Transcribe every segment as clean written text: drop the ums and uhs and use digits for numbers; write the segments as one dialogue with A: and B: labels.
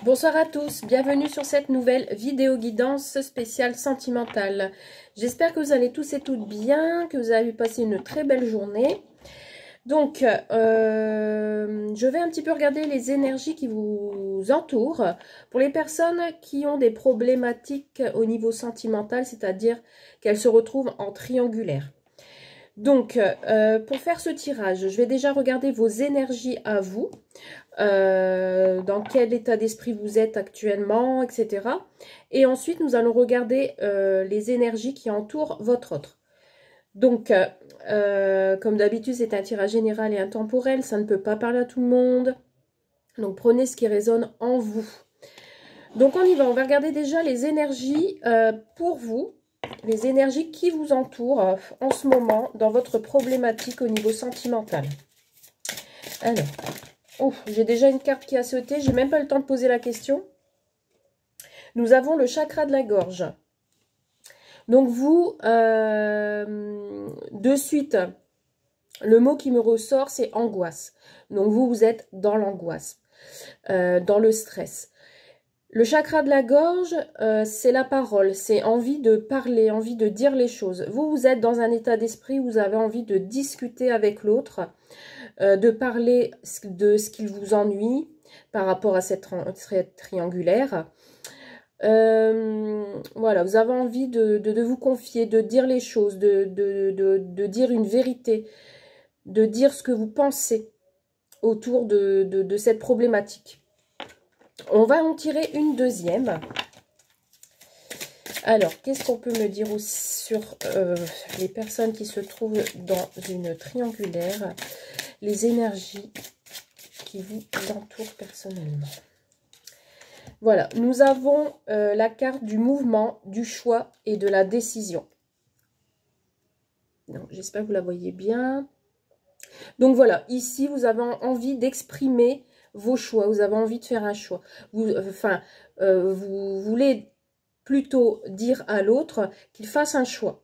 A: Bonsoir à tous, bienvenue sur cette nouvelle vidéo guidance spéciale sentimentale. J'espère que vous allez tous et toutes bien, que vous avez passé une très belle journée. Donc, je vais un petit peu regarder les énergies qui vous entourent. Pour les personnes qui ont des problématiques au niveau sentimental, c'est-à-dire qu'elles se retrouvent en triangulaire. Donc, pour faire ce tirage, je vais déjà regarder vos énergies à vous. Dans quel état d'esprit vous êtes actuellement, etc. Et ensuite, nous allons regarder les énergies qui entourent votre autre. Donc, comme d'habitude, c'est un tirage général et intemporel, ça ne peut pas parler à tout le monde. Donc, prenez ce qui résonne en vous. Donc, on y va, on va regarder déjà les énergies pour vous, les énergies qui vous entourent en ce moment dans votre problématique au niveau sentimental. Alors... Oh, j'ai déjà une carte qui a sauté, j'ai même pas le temps de poser la question. Nous avons le chakra de la gorge. Donc vous, de suite, le mot qui me ressort, c'est angoisse. Donc vous, vous êtes dans l'angoisse, dans le stress. Le chakra de la gorge, c'est la parole, c'est envie de parler, envie de dire les choses. Vous, vous êtes dans un état d'esprit où vous avez envie de discuter avec l'autre, de parler de ce qui vous ennuie par rapport à cette triangulaire. Voilà, vous avez envie de vous confier, de dire les choses, de dire une vérité, de dire ce que vous pensez autour de cette problématique. On va en tirer une deuxième. Alors, qu'est-ce qu'on peut me dire sur les personnes qui se trouvent dans une triangulaire, les énergies qui vous entourent personnellement? Voilà, nous avons la carte du mouvement, du choix et de la décision. J'espère que vous la voyez bien. Donc voilà, ici, vous avez envie d'exprimer vos choix. Vous avez envie de faire un choix. Vous voulez plutôt dire à l'autre qu'il fasse un choix.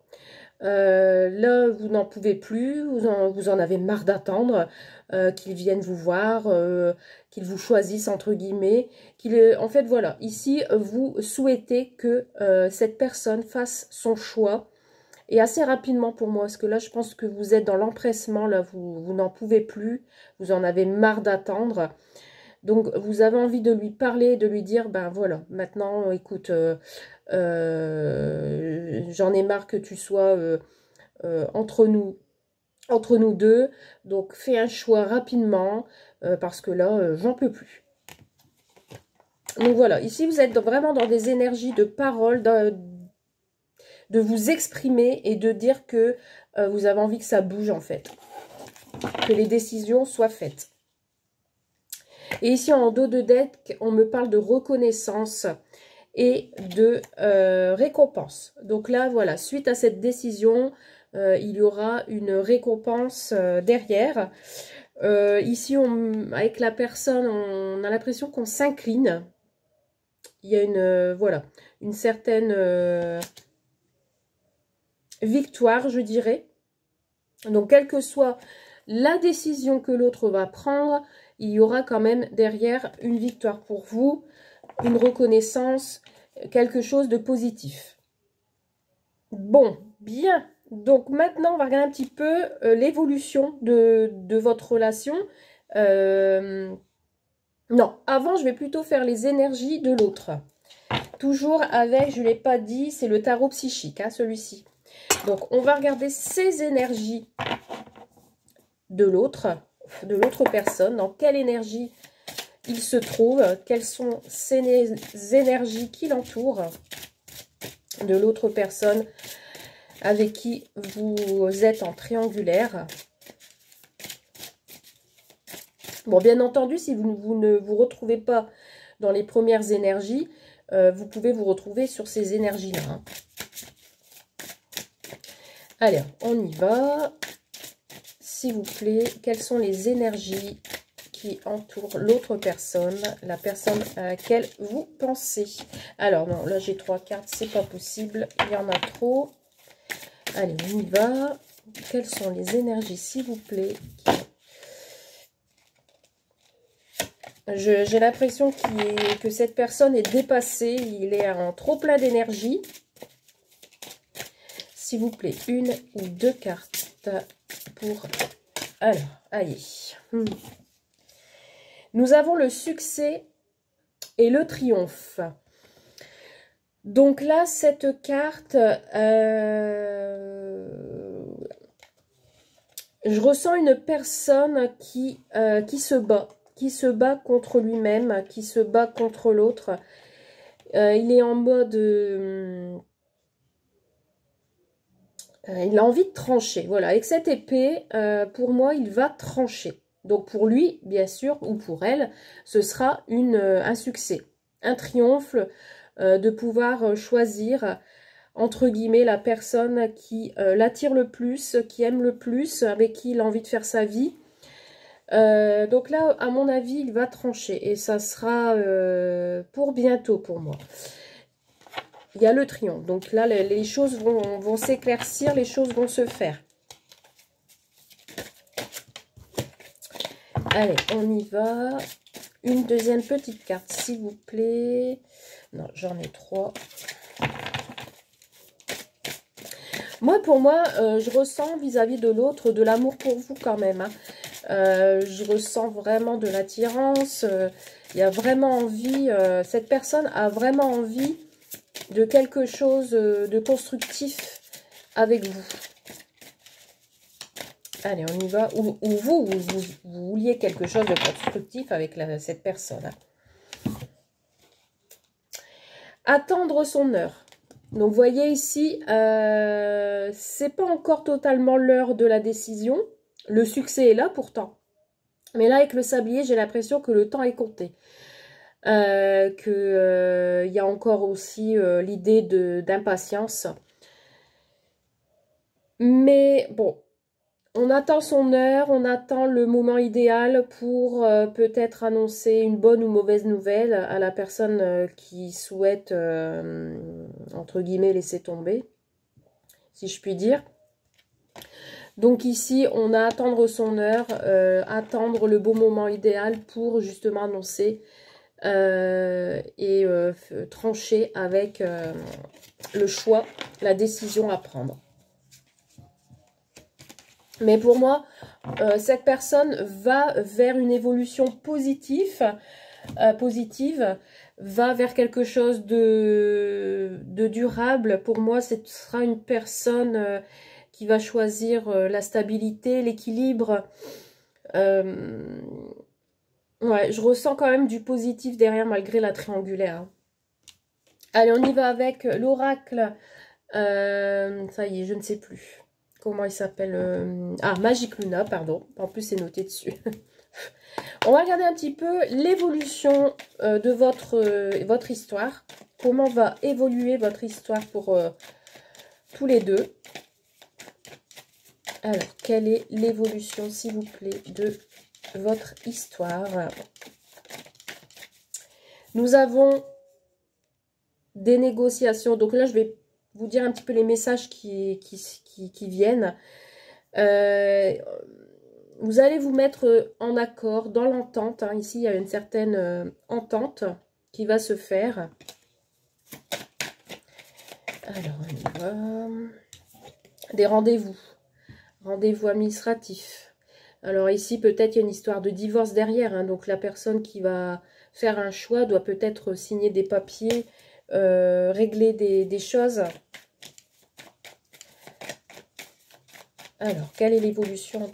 A: Là, vous n'en pouvez plus, vous en avez marre d'attendre qu'ils viennent vous voir, qu'ils vous choisissent entre guillemets. En fait, voilà, ici, vous souhaitez que cette personne fasse son choix et assez rapidement pour moi, parce que là, je pense que vous êtes dans l'empressement, là, vous n'en pouvez plus, vous en avez marre d'attendre. Donc, vous avez envie de lui parler, de lui dire, ben voilà, maintenant, écoute, j'en ai marre que tu sois entre nous deux. Donc, fais un choix rapidement, parce que là, j'en peux plus. Donc, voilà, ici, vous êtes vraiment dans des énergies de parole, de vous exprimer et de dire que vous avez envie que ça bouge, en fait. Que les décisions soient faites. Et ici, en dos de deck, on me parle de reconnaissance et de récompense. Donc là, voilà, suite à cette décision, il y aura une récompense derrière. Ici, avec la personne, on a l'impression qu'on s'incline. Il y a voilà, une certaine victoire, je dirais. Donc, quelle que soit la décision que l'autre va prendre, il y aura quand même derrière une victoire pour vous, une reconnaissance, quelque chose de positif. Bon, bien. Donc maintenant, on va regarder un petit peu l'évolution de votre relation. Non, avant, je vais plutôt faire les énergies de l'autre. Toujours avec, je ne l'ai pas dit, c'est le tarot psychique, hein, celui-ci. Donc, on va regarder ces énergies de l'autre personne, dans quelle énergie il se trouve, quelles sont ces énergies qui l'entourent de l'autre personne avec qui vous êtes en triangulaire. Bon, bien entendu, si vous ne vous retrouvez pas dans les premières énergies, vous pouvez vous retrouver sur ces énergies-là. Hein. Allez, on y va. S'il vous plaît, quelles sont les énergies qui entourent l'autre personne, la personne à laquelle vous pensez? Alors, non, là, j'ai 3 cartes, c'est pas possible, il y en a trop. Allez, on y va. Quelles sont les énergies, s'il vous plaît, J'ai l'impression que cette personne est dépassée. Il est en trop plein d'énergie. S'il vous plaît, une ou deux cartes pour... Alors, allez. Nous avons le succès et le triomphe. Donc là, cette carte, je ressens une personne qui se bat contre lui-même, qui se bat contre l'autre. Il est en mode... il a envie de trancher. Voilà, avec cette épée, pour moi, il va trancher. Donc pour lui, bien sûr, ou pour elle, ce sera un succès, un triomphe de pouvoir choisir, entre guillemets, la personne qui l'attire le plus, qui aime le plus, avec qui il a envie de faire sa vie. Donc là, à mon avis, il va trancher. Et ça sera pour bientôt pour moi. Il y a le triomphe. Donc là, les choses vont s'éclaircir, les choses vont se faire. Allez, on y va. Une deuxième petite carte, s'il vous plaît. Non, j'en ai 3. Moi, pour moi, je ressens vis-à-vis de l'autre de l'amour pour vous quand même. Hein. Je ressens vraiment de l'attirance. Il y a vraiment envie, cette personne a vraiment envie de quelque chose de constructif avec vous. Allez, on y va. Ou vous vouliez quelque chose de constructif avec cette personne. Attendre son heure. Donc, vous voyez ici, c'est pas encore totalement l'heure de la décision. Le succès est là pourtant. Mais là, avec le sablier, j'ai l'impression que le temps est compté. Il y a encore aussi l'idée d'impatience. Mais bon, on attend son heure, on attend le moment idéal pour peut-être annoncer une bonne ou mauvaise nouvelle à la personne qui souhaite, entre guillemets, laisser tomber, si je puis dire. Donc ici, on a à attendre son heure, attendre le bon moment idéal pour justement annoncer et trancher avec le choix, la décision à prendre. Mais pour moi, cette personne va vers une évolution positive, va vers quelque chose de durable. Pour moi, ce sera une personne qui va choisir la stabilité, l'équilibre. Ouais, je ressens quand même du positif derrière malgré la triangulaire. Hein. Allez, on y va avec l'oracle. Ça y est, je ne sais plus. Comment il s'appelle Ah, Magic Luna, pardon. En plus, c'est noté dessus. On va regarder un petit peu l'évolution de votre histoire. Comment va évoluer votre histoire pour tous les deux. Alors, quelle est l'évolution, s'il vous plaît, de votre histoire? Nous avons des négociations. Donc là, je vais vous dire un petit peu les messages qui viennent. Vous allez vous mettre en accord, dans l'entente. Hein. Ici, il y a une certaine entente qui va se faire. Alors, on y va. Des rendez-vous. Rendez-vous administratifs. Alors ici, peut-être il y a une histoire de divorce derrière. Hein. Donc la personne qui va faire un choix doit peut-être signer des papiers, régler des choses. Alors, quelle est l'évolution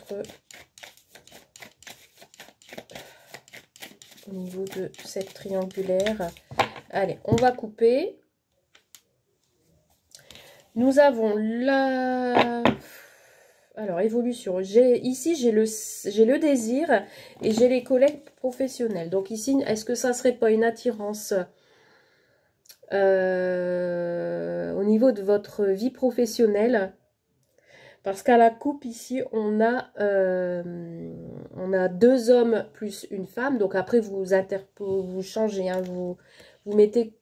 A: au niveau de cette triangulaire? Allez, on va couper. Nous avons la... Alors, évolution. Ici, j'ai le désir et j'ai les collègues professionnels. Donc ici, est-ce que ça serait pas une attirance au niveau de votre vie professionnelle? Parce qu'à la coupe, ici, on a 2 hommes plus une femme. Donc après, vous changez, hein, vous mettez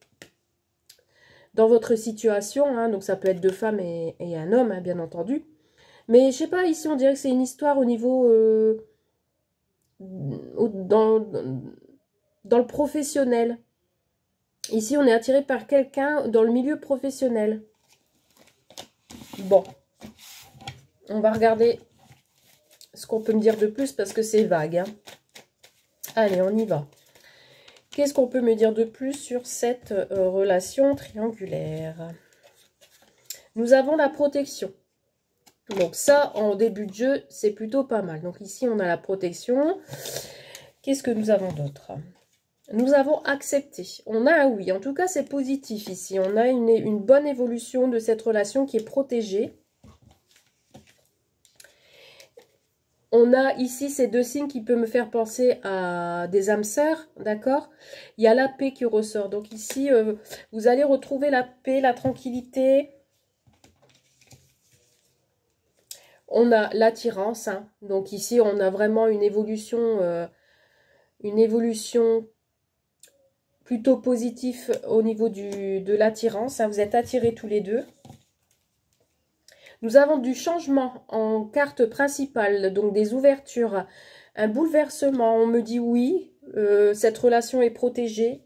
A: dans votre situation. Hein, donc ça peut être 2 femmes et un homme, hein, bien entendu. Mais je sais pas, ici on dirait que c'est une histoire au niveau... dans le professionnel. Ici, on est attiré par quelqu'un dans le milieu professionnel. Bon. On va regarder ce qu'on peut me dire de plus parce que c'est vague. Hein. Allez, on y va. Qu'est-ce qu'on peut me dire de plus sur cette relation triangulaire? Nous avons la protection. Donc ça, en début de jeu, c'est plutôt pas mal. Donc ici, on a la protection. Qu'est-ce que nous avons d'autre? Nous avons accepté. On a un oui. En tout cas, c'est positif ici. On a une bonne évolution de cette relation qui est protégée. On a ici ces deux signes qui peuvent me faire penser à des âmes sœurs, d'accord? Il y a la paix qui ressort. Donc ici, vous allez retrouver la paix, la tranquillité. On a l'attirance. Hein. Donc ici, on a vraiment une évolution plutôt positive au niveau de l'attirance. Hein. Vous êtes attirés tous les deux. Nous avons du changement en carte principale, donc des ouvertures, un bouleversement. On me dit oui, cette relation est protégée.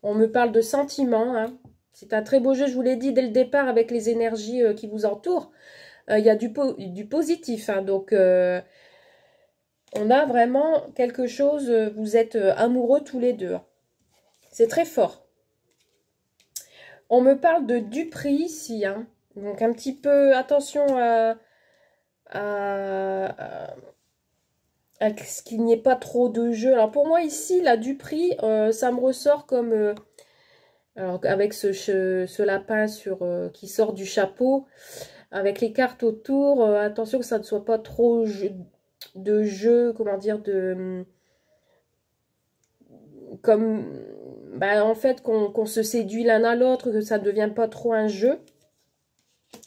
A: On me parle de sentiments. Hein. C'est un très beau jeu, je vous l'ai dit dès le départ, avec les énergies qui vous entourent. Il y a du positif. Hein, donc, on a vraiment quelque chose, vous êtes amoureux tous les deux. C'est très fort. On me parle de Dupri ici, hein. Donc un petit peu, attention à ce qu'il n'y ait pas trop de jeux. Alors pour moi ici, la Dupri, ça me ressort comme... alors avec ce lapin qui sort du chapeau, avec les cartes autour, attention que ça ne soit pas trop de jeu, comment dire, comme... Bah, en fait, qu'on se séduit l'un à l'autre, que ça ne devienne pas trop un jeu.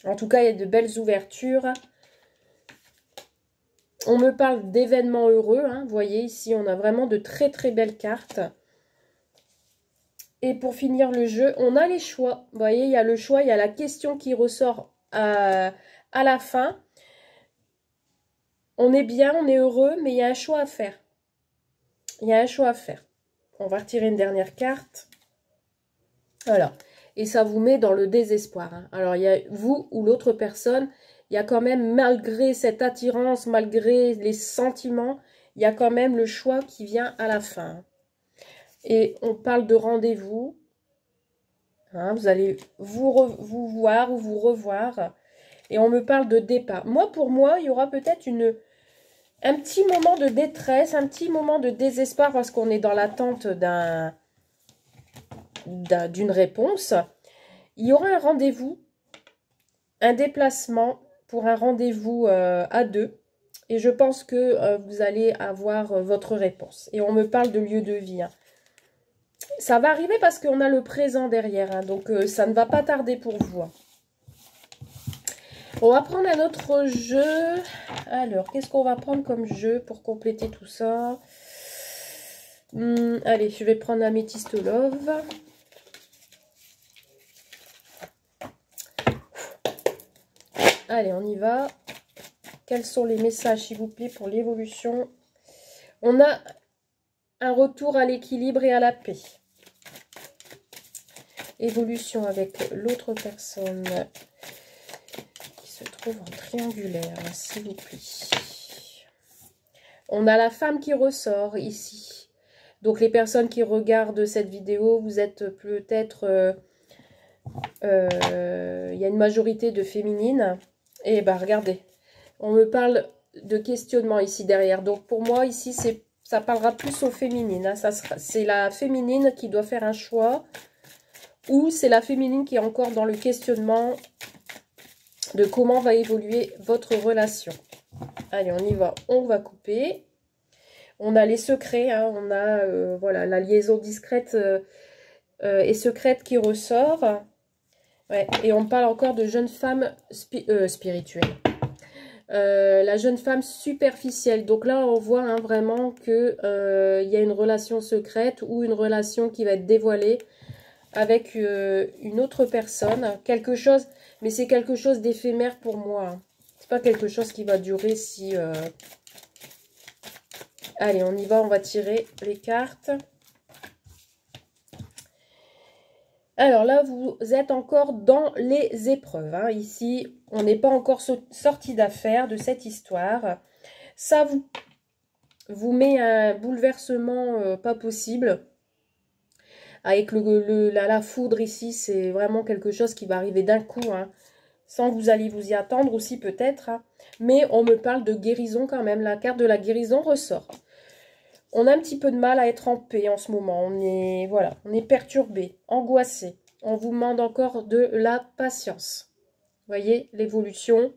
A: En tout cas, il y a de belles ouvertures. On me parle d'événements heureux. Hein. Vous voyez, ici, on a vraiment de très, très belles cartes. Et pour finir le jeu, on a les choix. Vous voyez, il y a le choix, il y a la question qui ressort à la fin. On est bien, on est heureux, mais il y a un choix à faire. Il y a un choix à faire. On va retirer une dernière carte. Voilà. Et ça vous met dans le désespoir. Hein. Alors, il y a vous ou l'autre personne, il y a quand même, malgré cette attirance, malgré les sentiments, il y a quand même le choix qui vient à la fin. Et on parle de rendez-vous. Hein, vous allez vous voir ou vous revoir. Et on me parle de départ. Moi, pour moi, il y aura peut-être un petit moment de détresse, un petit moment de désespoir parce qu'on est dans l'attente d'une réponse. Il y aura un rendez-vous, un déplacement pour un rendez-vous à deux. Et je pense que vous allez avoir votre réponse. Et on me parle de lieu de vie. Hein. Ça va arriver parce qu'on a le présent derrière. Hein, donc ça ne va pas tarder pour vous. Hein. On va prendre un autre jeu. Alors, qu'est-ce qu'on va prendre comme jeu pour compléter tout ça? Allez, je vais prendre Amethyst Love. Allez, on y va. Quels sont les messages, s'il vous plaît, pour l'évolution? On a un retour à l'équilibre et à la paix. Évolution avec l'autre personne qui se trouve en triangulaire, s'il vous plaît. On a la femme qui ressort ici. Donc, les personnes qui regardent cette vidéo, vous êtes peut-être... il y a une majorité de féminines. Et bah regardez, on me parle de questionnement ici derrière. Donc pour moi ici, ça parlera plus aux féminines. Hein. C'est la féminine qui doit faire un choix. Ou c'est la féminine qui est encore dans le questionnement de comment va évoluer votre relation. Allez, on y va. On va couper. On a les secrets. Hein. On a voilà, la liaison discrète et secrète qui ressort. Ouais, et on parle encore de jeune femme spirituelle. La jeune femme superficielle. Donc là, on voit hein, vraiment qu'il y a une relation secrète ou une relation qui va être dévoilée avec une autre personne. Quelque chose, mais c'est quelque chose d'éphémère pour moi. C'est pas quelque chose qui va durer si... Allez, on y va, on va tirer les cartes. Alors là, vous êtes encore dans les épreuves. Hein. Ici, on n'est pas encore sorti d'affaire de cette histoire. Ça vous met un bouleversement pas possible. Avec la foudre ici, c'est vraiment quelque chose qui va arriver d'un coup. Hein, sans que vous allez vous y attendre aussi peut-être. Hein. Mais on me parle de guérison quand même. La carte de la guérison ressort. On a un petit peu de mal à être en paix en ce moment. On est perturbé, angoissé. On vous demande encore de la patience. Vous voyez, l'évolution,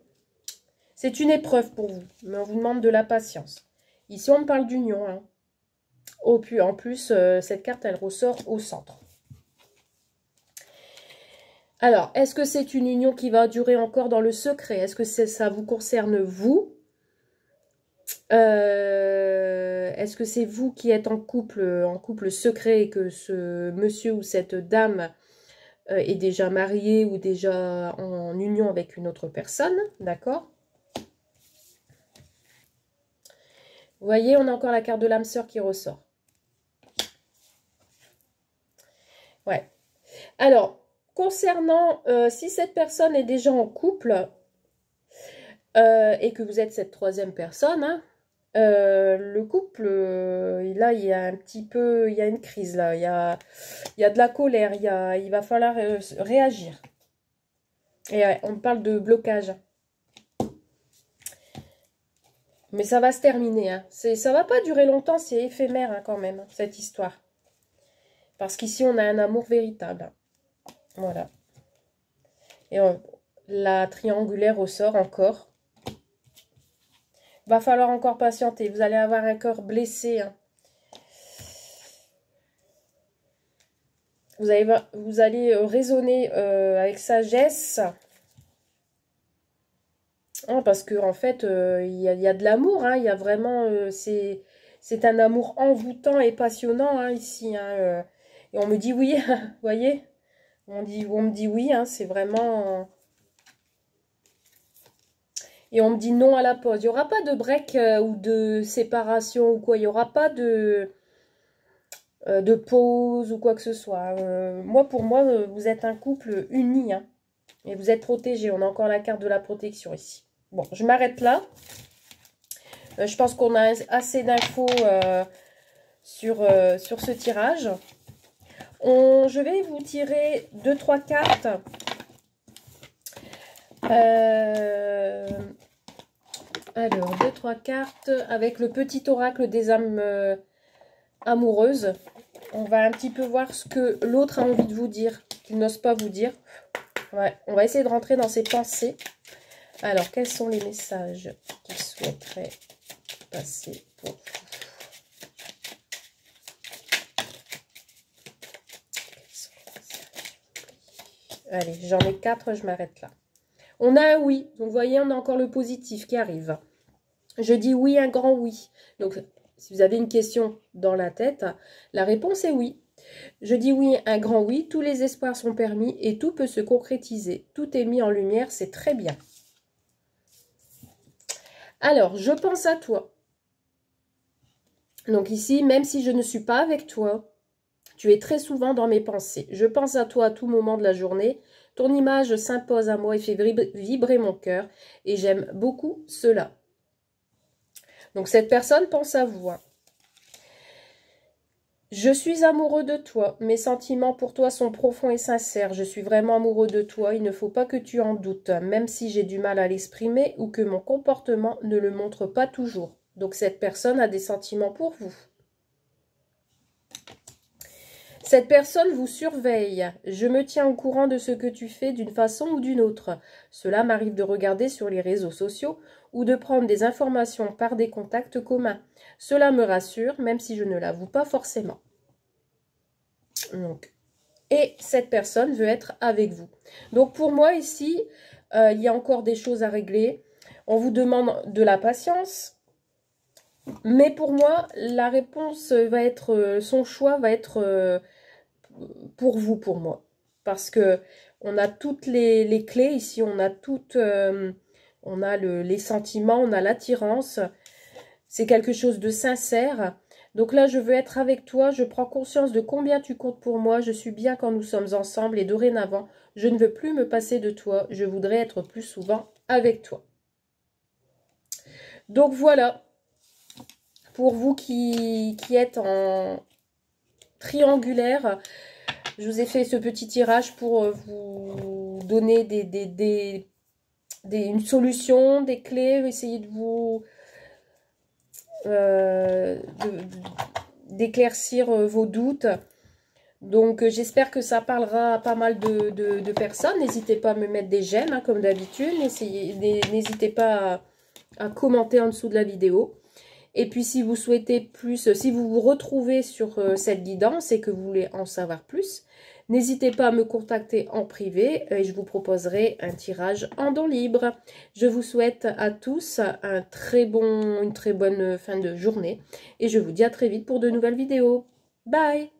A: c'est une épreuve pour vous, mais on vous demande de la patience. Ici, on me parle d'union. Hein. En plus, cette carte, elle ressort au centre. Alors, est-ce que c'est une union qui va durer encore dans le secret? Est-ce que ça vous concerne vous? Est-ce que c'est vous qui êtes en couple secret et que ce monsieur ou cette dame est déjà marié ou déjà en union avec une autre personne? D'accord? Vous voyez, on a encore la carte de l'âme sœur qui ressort. Ouais. Alors, concernant si cette personne est déjà en couple et que vous êtes cette troisième personne, hein, le couple, là, il y a un petit peu, il y a une crise, là. Il y a de la colère, il va falloir réagir. Et on parle de blocage. Mais ça va se terminer. Hein. Ça va pas durer longtemps, c'est éphémère hein, quand même, cette histoire. Parce qu'ici, on a un amour véritable. Voilà. Et la triangulaire ressort encore. Va falloir encore patienter. Vous allez avoir un cœur blessé. Hein. Vous allez raisonner avec sagesse. Hein, parce que en fait, il y a de l'amour. Hein, il y a vraiment... c'est un amour envoûtant et passionnant hein, ici. Hein, et on me dit oui. Vous voyez? On me dit oui. Hein, c'est vraiment... Et on me dit non à la pause. Il n'y aura pas de break ou de séparation ou quoi. Il n'y aura pas de pause ou quoi que ce soit. Pour moi, vous êtes un couple uni. Hein, et vous êtes protégés. On a encore la carte de la protection ici. Bon, je m'arrête là. Je pense qu'on a assez d'infos sur ce tirage. Je vais vous tirer 2-3 cartes. Alors, 2-3 cartes avec le petit oracle des âmes amoureuses. On va un petit peu voir ce que l'autre a envie de vous dire, qu'il n'ose pas vous dire. Ouais, on va essayer de rentrer dans ses pensées. Alors, quels sont les messages qu'il souhaiterait passer pour vous? Allez, j'en ai 4, je m'arrête là. On a un oui, donc vous voyez, on a encore le positif qui arrive. Je dis oui, un grand oui. Donc, si vous avez une question dans la tête, la réponse est oui. Je dis oui, un grand oui, tous les espoirs sont permis et tout peut se concrétiser. Tout est mis en lumière, c'est très bien. Alors, je pense à toi. Donc ici, même si je ne suis pas avec toi, tu es très souvent dans mes pensées. Je pense à toi à tout moment de la journée. Ton image s'impose à moi et fait vibrer mon cœur. Et j'aime beaucoup cela. Donc cette personne pense à vous. Hein. Je suis amoureux de toi. Mes sentiments pour toi sont profonds et sincères. Je suis vraiment amoureux de toi. Il ne faut pas que tu en doutes, même si j'ai du mal à l'exprimer ou que mon comportement ne le montre pas toujours. Donc cette personne a des sentiments pour vous. Cette personne vous surveille. Je me tiens au courant de ce que tu fais d'une façon ou d'une autre. Cela m'arrive de regarder sur les réseaux sociaux ou de prendre des informations par des contacts communs. Cela me rassure, même si je ne l'avoue pas forcément. Donc, et cette personne veut être avec vous. Donc pour moi ici, il y a encore des choses à régler. On vous demande de la patience. Mais pour moi, la réponse va être, son choix va être pour vous, pour moi. Parce que on a toutes les clés ici, on a toutes, on a les sentiments, on a l'attirance. c'est quelque chose de sincère. Donc là, je veux être avec toi, je prends conscience de combien tu comptes pour moi, je suis bien quand nous sommes ensemble et dorénavant, je ne veux plus me passer de toi, je voudrais être plus souvent avec toi. Donc voilà, pour vous qui êtes en triangulaire, je vous ai fait ce petit tirage pour vous donner une solution, des clés, essayer de vous d'éclaircir vos doutes. Donc j'espère que ça parlera à pas mal de personnes. N'hésitez pas à me mettre des j'aime hein, comme d'habitude. N'hésitez pas à commenter en dessous de la vidéo. Et puis si vous souhaitez plus, si vous vous retrouvez sur cette guidance et que vous voulez en savoir plus, n'hésitez pas à me contacter en privé et je vous proposerai un tirage en don libre. Je vous souhaite à tous une très bonne fin de journée et je vous dis à très vite pour de nouvelles vidéos. Bye!